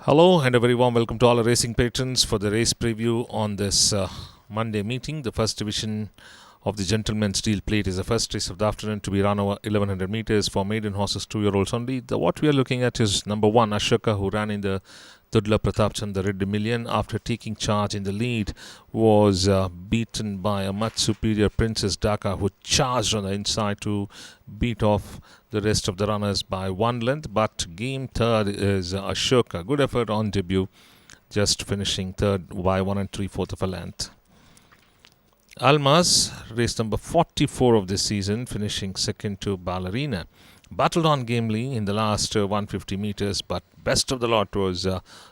Hello and a very warm welcome to all our racing patrons for the race preview on this Monday meeting. The first division of the Gentleman's Steel Plate is the first race of the afternoon to be run over 1100 meters for maiden horses, 2-year-olds only. What we are looking at is number 1, Ashoka, who ran in the Dudla Pratapchand, the Red Million, after taking charge in the lead, was beaten by a much superior Princess Dhaka, who charged on the inside to beat off the rest of the runners by 1 length. But game third is Ashoka. Good effort on debut, just finishing third by 1 3/4 of a length. Almaz, race number 44 of this season, finishing second to Ballerina. Battled on gamely in the last 150 meters, but best of the lot was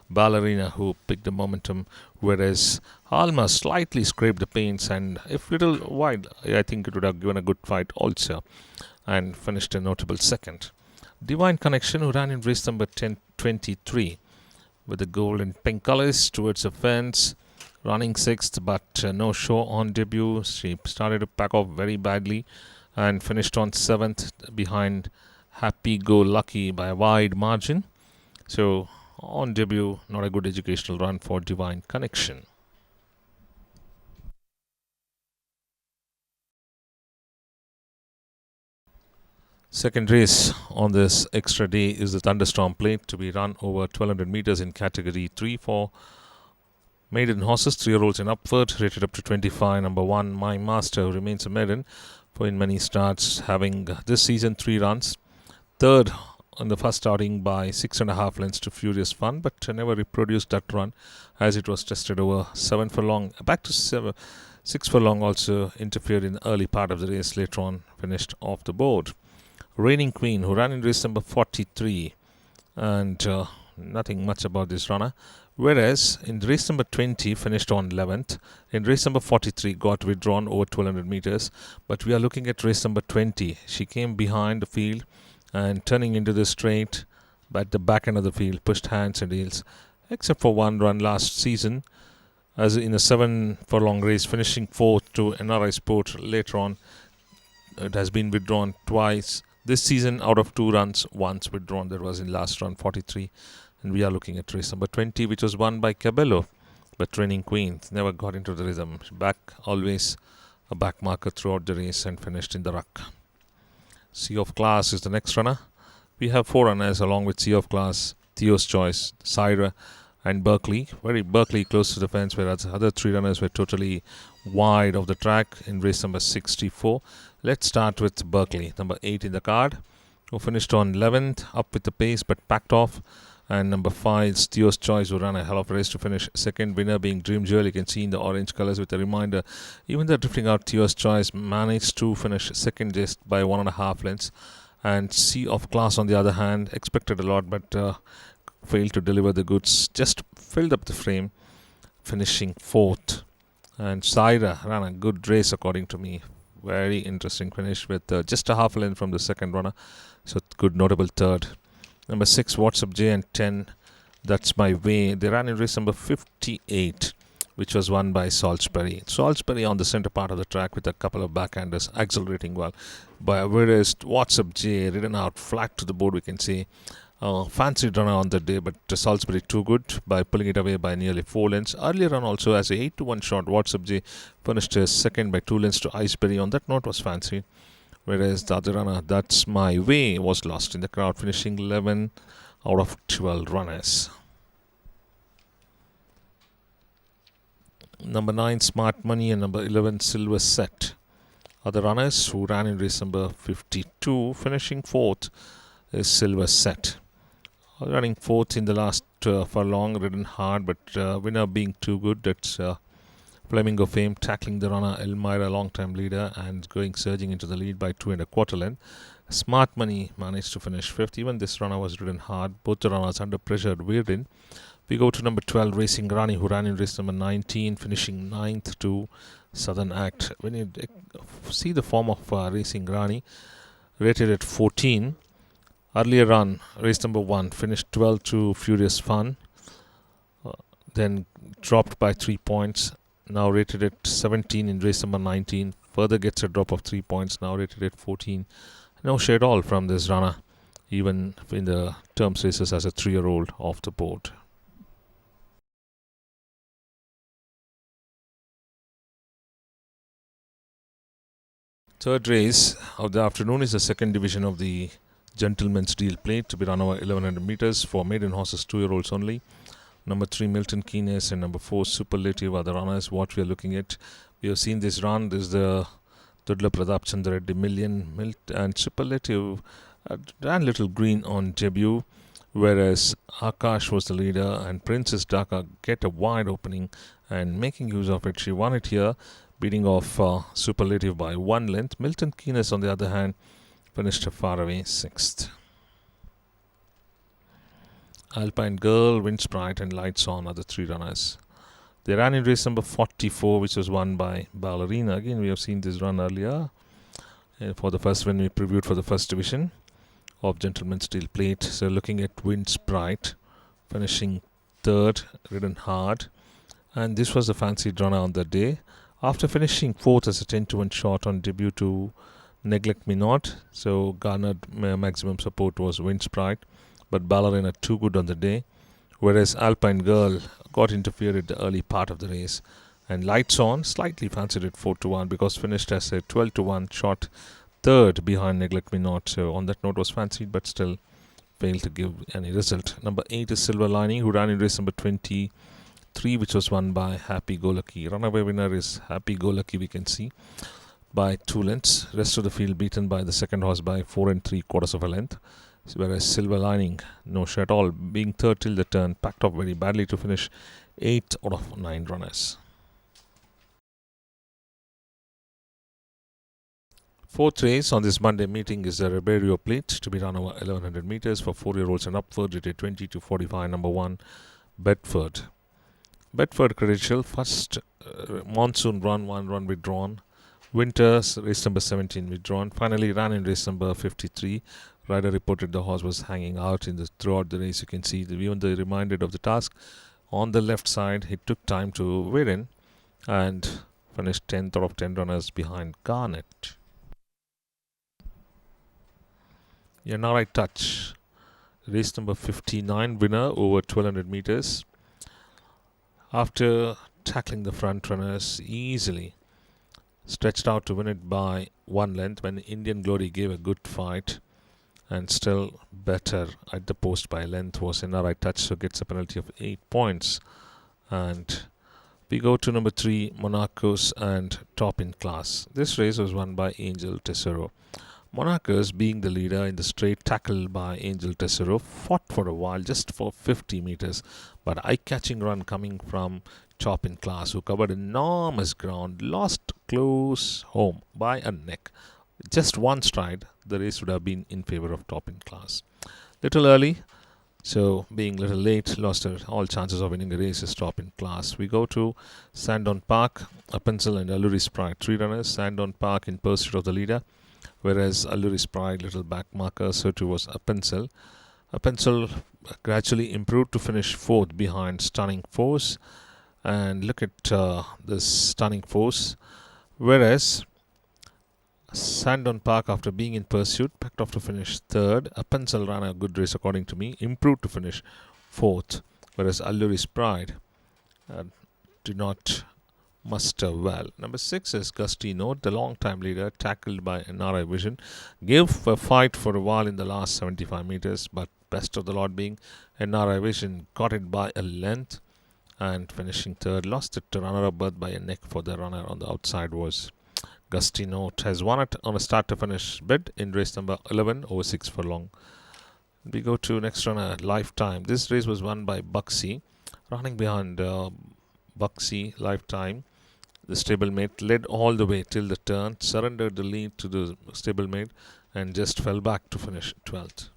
Ballerina, who picked the momentum, whereas Almaz slightly scraped the paints, and if little wide, I think it would have given a good fight also, and finished a notable second. Divine Connection, who ran in race number 1023 with the gold and pink colors towards the fence, running 6th, but no show on debut. She started to pack off very badly and finished on 7th behind Happy Go Lucky by a wide margin. So on debut, not a good educational run for Divine Connection. Second race on this extra day is the Thunderstorm Plate, to be run over 1200 meters in category 3 for maiden horses, 3-year-olds and upward, rated up to 25. Number 1, My Master, who remains a maiden for in many starts, having this season 3 runs. Third on the first starting by 6.5 lengths to Furious Fun, but never reproduced that run as it was tested over 7 furlong. Back to 6 furlong, also interfered in the early part of the race, later on finished off the board. Reigning Queen, who ran in race number 43, and nothing much about this runner. Whereas in race number 20 finished on 11th. In race number 43 got withdrawn over 1200 meters. But we are looking at race number 20. She came behind the field and turning into the straight, but the back end of the field pushed hands and heels, except for one run last season, as in a 7 furlong race, finishing 4th to NRI Sport. Later on, it has been withdrawn twice. This season, out of 2 runs, once withdrawn. That was in last run 43. And we are looking at race number 20, which was won by Cabello. But Reigning Queen never got into the rhythm. Back, always a back marker throughout the race, and finished in the ruck. Sea of Class is the next runner. We have 4 runners along with Sea of Class, Theo's Choice, Syra and Berkeley. Berkeley close to the fence, whereas the other 3 runners were totally wide of the track in race number 64. Let's start with Berkeley, number 8 in the card, who finished on 11th, up with the pace but packed off. And number 5, Theo's Choice, who ran a hell of a race to finish second. Winner being Dream Jewel. You can see in the orange colors with a reminder. Even though drifting out, Theo's Choice managed to finish second just by 1.5 lengths. And Sea of Class, on the other hand, expected a lot but failed to deliver the goods. Just filled up the frame, finishing 4th. And Syra ran a good race according to me. Very interesting finish with just a half a length from the second runner. So good notable third. Number 6, What's Up J, and 10, That's My Way. They ran in race number 58, which was won by Salisbury. Salisbury on the center part of the track with a couple of backhanders accelerating well. Whereas What's Up J ridden out flat to the board, we can say. Fancy runner on the day, but Salisbury too good by pulling it away by nearly 4 lengths. Earlier run also as a 8-1 shot. What's Up J finished second by 2 lengths to Iceberry. On that note was Fancy. Whereas the other runner, That's My Way, was lost in the crowd, finishing 11 out of 12 runners. Number 9, Smart Money, and number 11, Silver Set. Other runners who ran in race number 52, finishing 4th, is Silver Set. Running 4th in the last furlong, ridden hard, but winner being too good. That's Flamingo Fame tackling the runner Elmira, long-time leader, and surging into the lead by 2.25 length. Smart Money managed to finish 5th. Even this runner was ridden hard. Both the runners under pressure weighed in. We go to number 12, Racing Rani, who ran in race number 19, finishing 9th to Southern Act. When you see the form of Racing Rani, rated at 14. Earlier run, race number 1, finished 12th to Furious Fun. Then dropped by 3 points. Now rated at 17 in race number 19. Further gets a drop of 3 points. Now rated at 14. No shade all from this runner, even in the terms races as a 3-year-old off the board. Third race of the afternoon is the second division of the Gentleman's Deal Plate to be run over 1100 meters for maiden horses, 2-year-olds only. Number 3 Milton Keynes and number 4 Superlative are the runners. What we are looking at, we have seen this run. This is the Tudla Pratap Chandra Reddy Million and Superlative ran little green on debut, whereas Akash was the leader and Princess Dhaka get a wide opening and making use of it. She won it here, beating off Superlative by 1 length. Milton Keynes, on the other hand, finished far away 6th. Alpine Girl, Wind Sprite and Lights On are the 3 runners. They ran in race number 44, which was won by Ballerina. Again, we have seen this run earlier. For the first one, we previewed for the first division of Gentleman's Steel Plate. So looking at Wind Sprite, finishing 3rd, ridden hard. And this was the fancied runner on the day. After finishing 4th as a 10-1 shot on debut to Neglect Me Not, so garnered maximum support was Wind Sprite, but Ballerina too good on the day, whereas Alpine Girl got interfered at the early part of the race, and Lights On slightly fancied it 4-1 because finished as a 12-1 shot 3rd behind Neglect Me Not. So on that note was fancied but still failed to give any result. Number 8 is Silver Lining, who ran in race number 23, which was won by Happy Go Lucky. Runaway winner is Happy Go Lucky, we can see, by 2 lengths. Rest of the field beaten by the second horse by 4 3/4 of a length. Whereas Silver Lining, no show at all, being 3rd till the turn, packed up very badly to finish 8th out of 9 runners. 4th race on this Monday meeting is the Ribeiro Plate to be run over 1100 meters for 4-year-olds and upward, rated 20 to 45. Number 1, Bedford. Bedford credential, first monsoon run, 1 run withdrawn. Winters, race number 17 withdrawn. Finally ran in race number 53. Rider reported the horse was hanging out throughout the race. You can see even the reminded of the task on the left side. He took time to weigh in and finished 10th out of 10 runners behind Garnet. Yanari Touch, race number 59, winner over 1200 meters. After tackling the front runners easily, stretched out to win it by 1 length when Indian Glory gave a good fight. And still better at the post by a length was NRI Touch, so gets a penalty of 8 points. And we go to number 3, Monacos and Top in Class. This race was won by Angel Tesoro. Monacos, being the leader in the straight, tackled by Angel Tesoro, fought for a while just for 50 meters. But eye-catching run coming from Top in Class, who covered enormous ground, lost close home by a neck. Just 1 stride, the race would have been in favor of Top in Class. Little early, so being little late, lost all chances of winning the race is Top in Class. We go to Sandown Park, Appensel and Alluri Sprite, 3 runners. Sandown Park in pursuit of the leader, whereas Alluri Sprite, little back marker, so too was Appensel. Appensel gradually improved to finish 4th behind Stunning Force. And look at this Stunning Force, whereas Sandown Park, after being in pursuit, packed off to finish 3rd. Appensel ran a good race according to me, improved to finish 4th, whereas Alluri Sprite did not muster well. Number 6 is Gusty Note, the long-time leader, tackled by NRI Vision. Gave a fight for a while in the last 75 meters, but best of the lot being NRI Vision got it by a length and finishing 3rd. Lost it to runner-up berth by a neck for the runner on the outside was Gusty Note. Has won it on a start to finish bid in race number 11 over 6 furlong. We go to next runner, Lifetime. This race was won by Buxy. Running behind Buxy, Lifetime, the stablemate, led all the way till the turn, surrendered the lead to the stablemate and just fell back to finish 12th.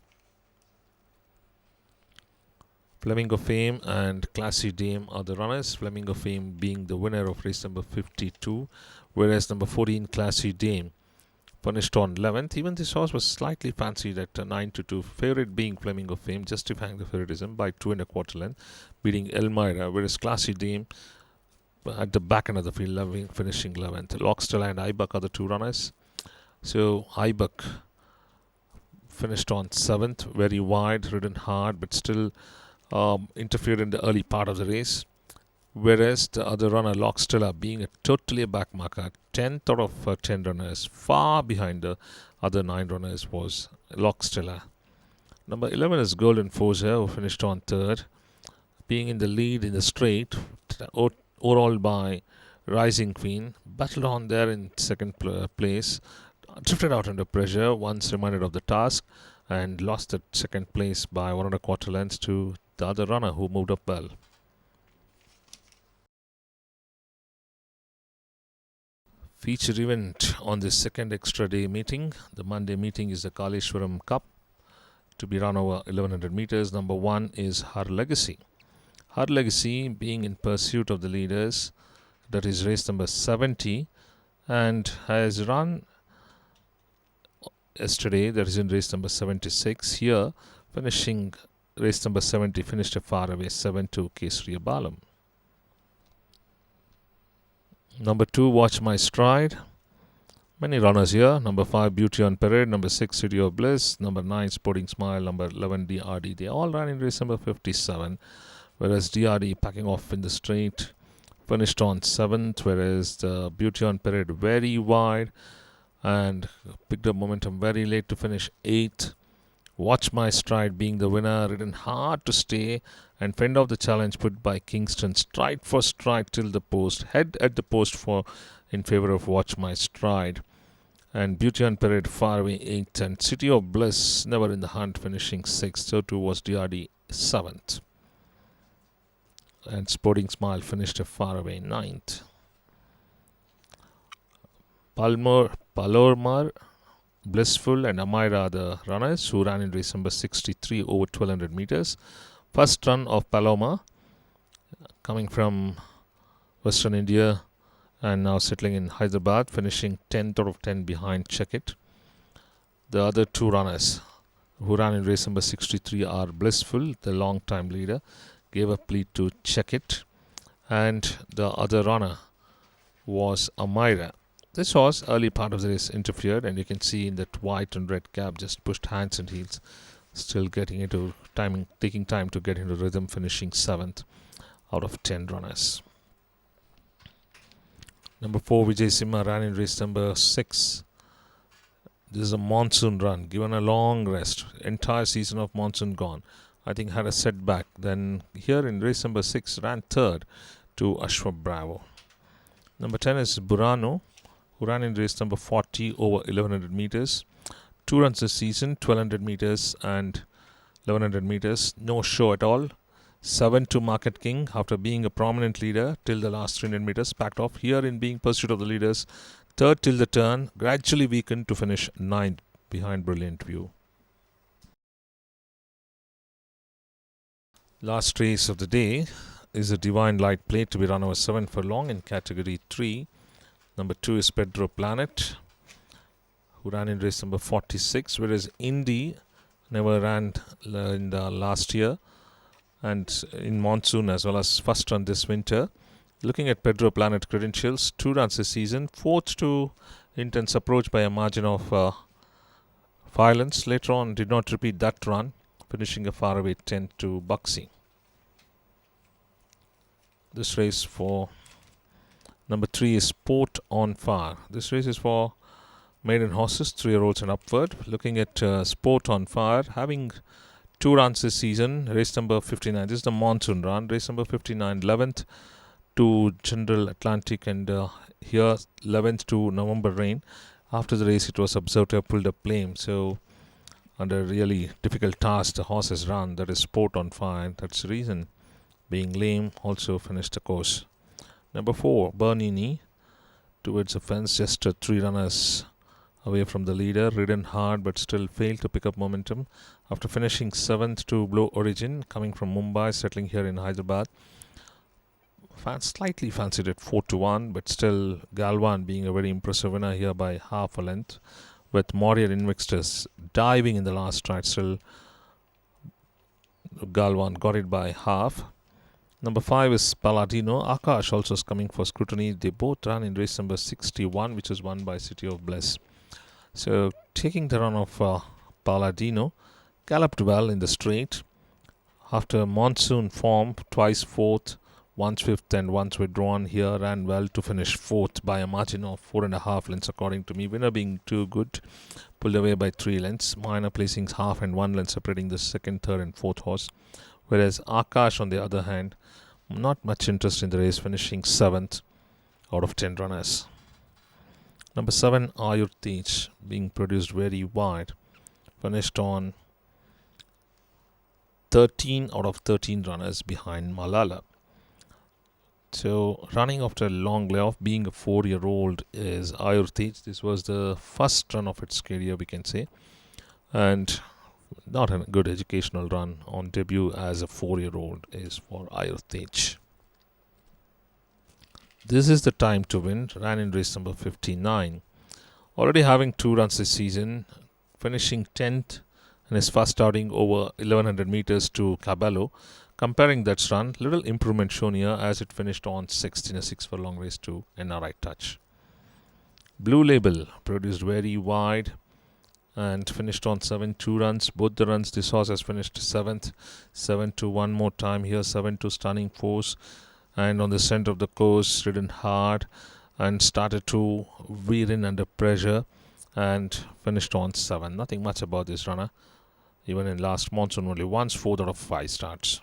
Flamingo Fame and Classy Dame are the runners. Flamingo Fame being the winner of race number 52, whereas number 14, Classy Dame, finished on 11th. Even this horse was slightly fancied at 9-2. Favorite being Flamingo Fame, justifying the favoritism by 2 1/4 length, beating Elmira, whereas Classy Dame at the back end of the field, finishing 11th. Lockstella and Ibuck are the 2 runners. So Ibuck finished on 7th, very wide, ridden hard, but still interfered in the early part of the race. whereas the other runner, Lockstella, being totally a back marker, 10th out of 10 runners, far behind the other 9 runners, was Lockstella. Number 11 is Golden Forza, who finished on 3rd, being in the lead in the straight, overall by Rising Queen, battled on there in second place, drifted out under pressure once reminded of the task, and lost that second place by 1.25 lengths to the other runner who moved up well. Featured event on this second extra day meeting. The Monday meeting is the Kalishwaram Cup to be run over 1100 meters. Number 1 is Her Legacy. Her Legacy being in pursuit of the leaders, that is race number 70, and has run yesterday, that is in race number 76. Here, finishing race number 70, finished a far away 7-2 Kesriya Balam. Number 2, Watch My Stride. Many runners here. Number 5, Beauty on Parade. Number 6, City of Bliss. Number 9, Sporting Smile. Number 11, DRD. They all ran in race number 57, whereas DRD packing off in the straight finished on 7th, whereas the Beauty on Parade very wide and picked up momentum very late to finish 8th. Watch My Stride being the winner, ridden hard to stay and fend off the challenge put by Kingston. Stride for stride till the post, head at the post in favour of Watch My Stride. And Beauty on Parade far away 8th, and City of Bliss never in the hunt, finishing 6th. So too was DRD 7th. And Sporting Smile finished a far away 9th. Palomar, Blissful and Amira, the runners who ran in race number 63 over 1200 meters. First run of Paloma, coming from Western India and now settling in Hyderabad, finishing 10th out of 10 behind Check It. The other 2 runners who ran in race number 63 are Blissful, the long time leader, gave up lead to Check It, and the other runner was Amira. This horse, early part of the race, interfered, and you can see in that white and red cap, just pushed hands and heels, still getting into timing, taking time to get into rhythm, finishing 7th out of 10 runners. Number 4, Vijay Simha, ran in race number 6. This is a monsoon run, given a long rest, entire season of monsoon gone. I think had a setback. Then here in race number 6, ran 3rd to Ashwa Bravo. Number 10 is Burano, who ran in race number 40 over 1100 meters. 2 runs this season, 1200 meters and 1100 meters. No show at all. 7-2 Market King, after being a prominent leader till the last 300 meters, packed off. Here in being pursuit of the leaders, 3rd till the turn, gradually weakened to finish 9th behind Brilliant View. Last race of the day is a Divine Light Plate to be run over 7 furlong in category 3. Number 2 is Pedro Planet, who ran in race number 46, whereas Indy never ran in the last year and in monsoon as well as first run this winter. Looking at Pedro Planet credentials, 2 runs this season, 4th to Intense Approach by a margin of 5 lengths. Later on, did not repeat that run, finishing a far away 10th to Buxy. This race for number 3 is Sport on Fire. This race is for maiden horses, 3-year-olds and upward. Looking at Sport on Fire, having 2 runs this season. Race number 59, this is the monsoon run. Race number 59, 11th to General Atlantic, and here 11th to November Rain. After the race, it was observed to have pulled up lame. So under really difficult task, the horse has run. That is Sport on Fire. That's the reason. Being lame, also finished the course. Number 4, Bernini, towards the fence, just 3 runners away from the leader. Ridden hard but still failed to pick up momentum. After finishing 7th to Blow Origin, coming from Mumbai, settling here in Hyderabad. Slightly fancied at 4-1, but still Galwan being a very impressive winner here by half a length. With Warrior Invictus diving in the last stride, still Galwan got it by half. Number 5 is Palladino. Akash also is coming for scrutiny. They both ran in race number 61, which was won by City of Bliss. So taking the run of Palladino, galloped well in the straight. After monsoon form, twice 4th, once fifth and once withdrawn here, ran well to finish fourth by a margin of 4.5 lengths according to me. Winner being too good, pulled away by 3 lengths. Minor placings half and 1 length separating the second, third and fourth horse. Whereas Akash on the other hand, not much interest in the race, finishing 7th out of 10 runners. Number 7, Ayur Tej, being produced very wide, finished on 13 out of 13 runners behind Malala. So running after a long layoff, being a 4-year-old, is Ayur Tej. This was the first run of its career, we can say, and not a good educational run on debut as a 4-year-old is for Ayur Tej. This is the time to win. Ran in race number 59. Already having 2 runs this season, finishing 10th in his first outing over 1100 meters to Caballo. Comparing that run, little improvement shown here as it finished on 6th in a 6 furlong race to NRI Touch. Blue Label produced very wide and finished on 7-2 runs. Both the runs this horse has finished 7th. 7-2 one more time here, 7-2 stunning force. And on the center of the course, ridden hard and started to veer in under pressure and finished on 7. Nothing much about this runner. Even in last monsoon, only once 4 out of 5 starts.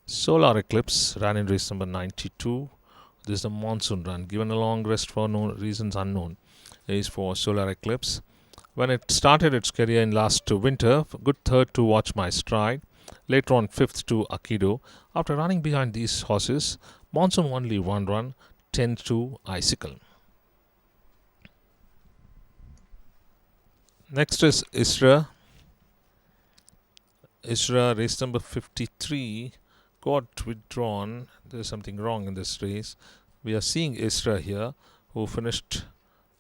Solar Eclipse ran in race number 92. This is the monsoon run. Given a long rest for no reasons unknown, is for Solar Eclipse. When it started its career in last winter, good third to Watch My Stride. Later on 5th to Akido. After running behind these horses, monsoon only 1 run, 10 to Icicle. Next is Isra. Isra, race number 53, got withdrawn. There is something wrong in this race. We are seeing Isra here, who finished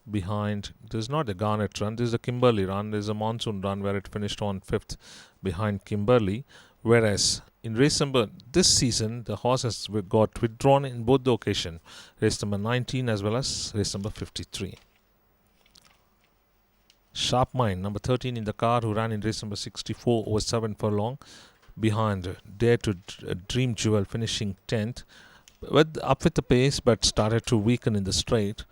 behind. This is not the Garnet run, this is the Kimberley run. This is a monsoon run where it finished on 5th behind Kimberley. Whereas in race number this season, the horse has got withdrawn in both the occasion, race number 19 as well as race number 53. Sharp Mind, number 13 in the car, who ran in race number 64 over 7 furlong behind Dare to Dream Jewel, finishing 10th. Up with the pace but started to weaken in the straight.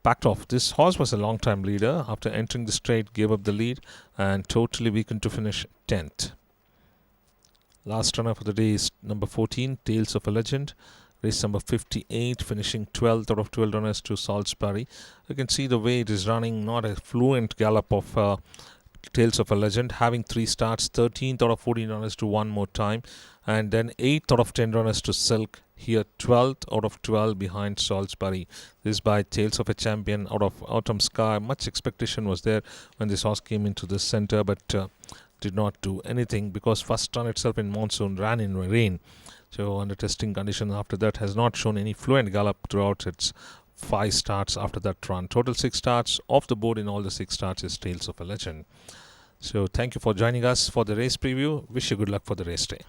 Packed off. This horse was a long time leader. After entering the straight, gave up the lead and totally weakened to finish 10th. Last runner for the day is number 14, Tales of a Legend. Race number 58, finishing 12th out of 12 runners to Salisbury. You can see the way it is running, not a fluent gallop of Tales of a Legend. Having 3 starts, 13th out of 14 runners to One More Time. And then 8th out of 10 runners to Silk. Here 12th out of 12 behind Salisbury. This is by Tales of a Champion out of Autumn Sky. Much expectation was there when this horse came into the center, but did not do anything because first run itself in monsoon ran in rain. So under testing conditions after that has not shown any fluent gallop throughout its 5 starts after that run. Total 6 starts. Off the board in all the 6 starts is Tales of a Legend. So thank you for joining us for the race preview. Wish you good luck for the race day.